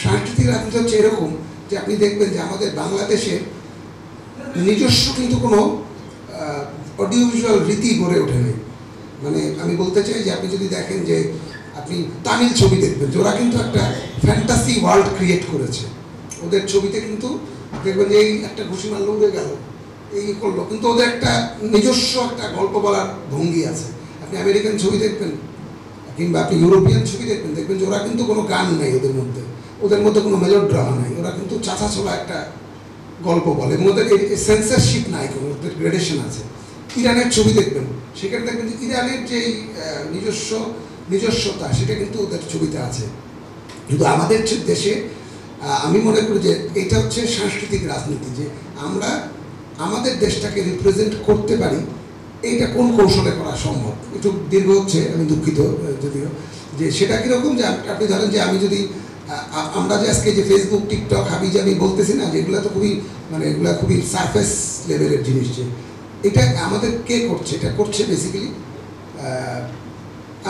সাংস্কৃতিক রাজনীতি হচ্ছে এরকম যে আপনি দেখবেন যে আমাদের বাংলাদেশের নিজস্ব কিন্তু কোনো অডিও ভিজুয়াল রীতি গড়ে ওঠে নেই। মানে আমি বলতে চাই যে আপনি যদি দেখেন যে আপনি তামিল ছবি দেখবেন যে ওরা কিন্তু একটা ফ্যান্টাসি ওয়ার্ল্ড ক্রিয়েট করেছে। ওদের ছবিতে কিন্তু দেখবেন যে এই একটা ঘুষি মারলে উড়ে গেল, এই করলো, কিন্তু ওদের একটা নিজস্ব একটা গল্প বলার ভঙ্গি আছে। আপনি আমেরিকান ছবি দেখবেন কিংবা আপনি ইউরোপিয়ান ছবি দেখবেন, দেখবেন যে ওরা কিন্তু কোনো গান নেই ওদের মধ্যে কোনো মেলোড্রামা নাই, ওরা কিন্তু চাচা ছোলা একটা গল্প বলে এবং ওদের সেন্সারশিপ নাই, কোনো ওদের গ্রেডেশন আছে। ইরানের ছবি দেখবেন, সেখানে দেখবেন যে ইরানের যে নিজস্বতা সেটা কিন্তু ওদের ছবিতে আছে। কিন্তু আমাদের দেশে আমি মনে করি যে এটা হচ্ছে সাংস্কৃতিক রাজনীতি, যে আমরা আমাদের দেশটাকে রিপ্রেজেন্ট করতে পারি। এইটা কোন কৌশলে করা সম্ভব, একটু দীর্ঘ হচ্ছে, আমি দুঃখিত যদিও, যে সেটা কীরকম যে আপনি ধরেন যে আমি যদি আমরা যে আজকে যে ফেসবুক, টিকটক, হাবিজাবি বলতেছি না, যেগুলো তো খুবই মানে এগুলো খুবই সারফেস লেভেলের জিনিস, যে এটা আমাদের কে করছে, এটা করছে বেসিক্যালি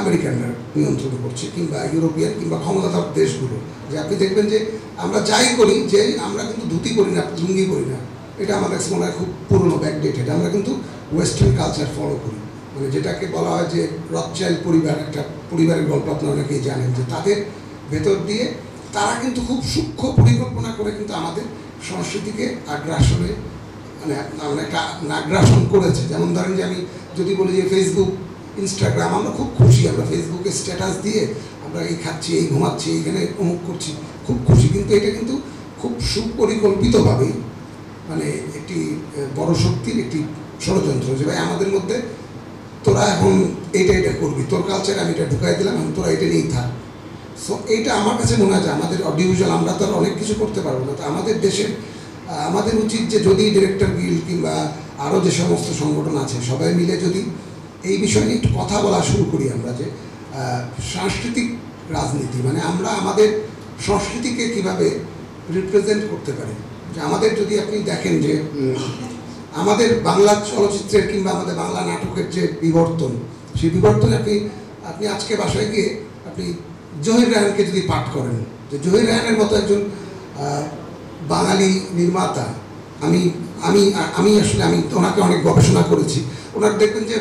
আমেরিকানরা নিয়ন্ত্রণ করছে, কিংবা ইউরোপিয়ান কিংবা ক্ষমতাধর দেশগুলো। যে আপনি দেখবেন যে আমরা যাই করি, যে আমরা কিন্তু ধুতি করি না, লুঙ্গি করি না, এটা আমার কাছে মনে হয় খুব পুরনো ব্যাকডেটেড। আমরা কিন্তু ওয়েস্টার্ন কালচার ফলো করি, মানে যেটাকে বলা হয় যে রথচাইল্ড পরিবার, একটা পরিবারের গল্প আপনারা অনেকেই জানেন, যে তাদের ভেতর দিয়ে তারা কিন্তু খুব সূক্ষ্ম পরিকল্পনা করে কিন্তু আমাদের সংস্কৃতিকে আগ্রাসনে মানে একটা আগ্রাসন করেছে। যেমন ধরেন যে আমি যদি বলি যে ফেসবুক, ইনস্টাগ্রাম, আমরা খুব খুশি, আমরা ফেসবুকে স্ট্যাটাস দিয়ে আমরা এই খাচ্ছি, এই ঘুমাচ্ছি, এইখানে অমুক করছি, খুব খুশি, কিন্তু এটা কিন্তু খুব সুপরিকল্পিতভাবেই মানে একটি বড় শক্তির একটি ষড়যন্ত্র, যে ভাই আমাদের মধ্যে তোরা এখন এটা করবি, তোর কালচারে আমি এটা ঢুকাই দিলাম, এখন তোরা এটা নিয়েই থাক। সো এইটা আমার কাছে মনে হয় যে আমাদের অডিওভিজুয়াল, আমরা তো আর অনেক কিছু করতে পারবো না, তো আমাদের দেশের আমাদের উচিত যে যদি ডিরেক্টর গিল্ড কিংবা আরও যে সমস্ত সংগঠন আছে সবাই মিলে যদি এই বিষয় নিয়ে একটু কথা বলা শুরু করি, আমরা যে সাংস্কৃতিক রাজনীতি মানে আমরা আমাদের সংস্কৃতিকে কিভাবে রিপ্রেজেন্ট করতে পারি। যে আমাদের যদি আপনি দেখেন যে আমাদের বাংলা চলচ্চিত্রের কিংবা আমাদের বাংলা নাটকের যে বিবর্তন, সেই বিবর্তনে আপনি আজকে বাসায় গিয়ে আপনি জহির রায়হানকে যদি পাঠ করেন, যে জহির রায়হানের মতো একজন বাঙালি নির্মাতা, আমি আমি আমি আসলে আমি ওনাকে অনেক গবেষণা করেছি, ওনার দেখবেন যে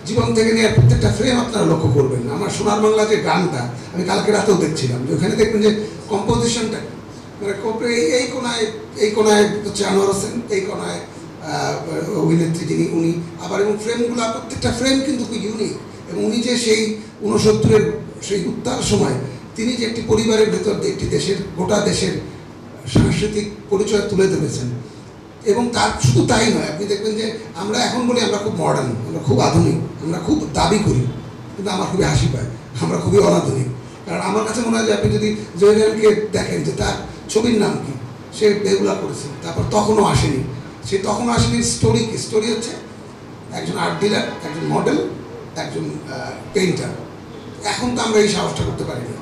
জীবন থেকে নেওয়ার প্রত্যেকটা ফ্রেম আপনারা লক্ষ্য করবেন। আমার সোনার বাংলা যে গানটা আমি কালকে রাতেও দেখছিলাম, যে ওখানে দেখবেন যে কম্পোজিশনটা মানে এই কোনায় হচ্ছে আনোয়ার হোসেন, এই কোনায় অভিনেত্রী যিনি উনি, আবার এবং ফ্রেমগুলো প্রত্যেকটা ফ্রেম কিন্তু খুব ইউনিক। এবং উনি যে সেই 69-এর সেই উত্তাল সময় তিনি যে একটি পরিবারের ভেতর দিয়ে একটি দেশের, গোটা দেশের সাংস্কৃতিক পরিচয় তুলে ধরেছেন। এবং তার শুধু তাই নয়, আপনি দেখবেন যে আমরা এখন বলি আমরা খুব মডার্ন, আমরা খুব আধুনিক, আমরা খুব দাবি করি, কিন্তু আমার খুবই হাসি পায়, আমরা খুবই অনাধুনিক। কারণ আমার কাছে মনে হয় যে আপনি যদি জহির রায়হানকে দেখেন যে তার ছবির নাম কি, সে বেহুলা করেছে, তারপর তখনও আসেনি, সে তখনও আসেনি স্টোরি হচ্ছে একজন আর্ট ডিলার, একজন মডেল, একজন পেইন্টার। এখন তো আমরা এই সাহসটা করতে পারি না।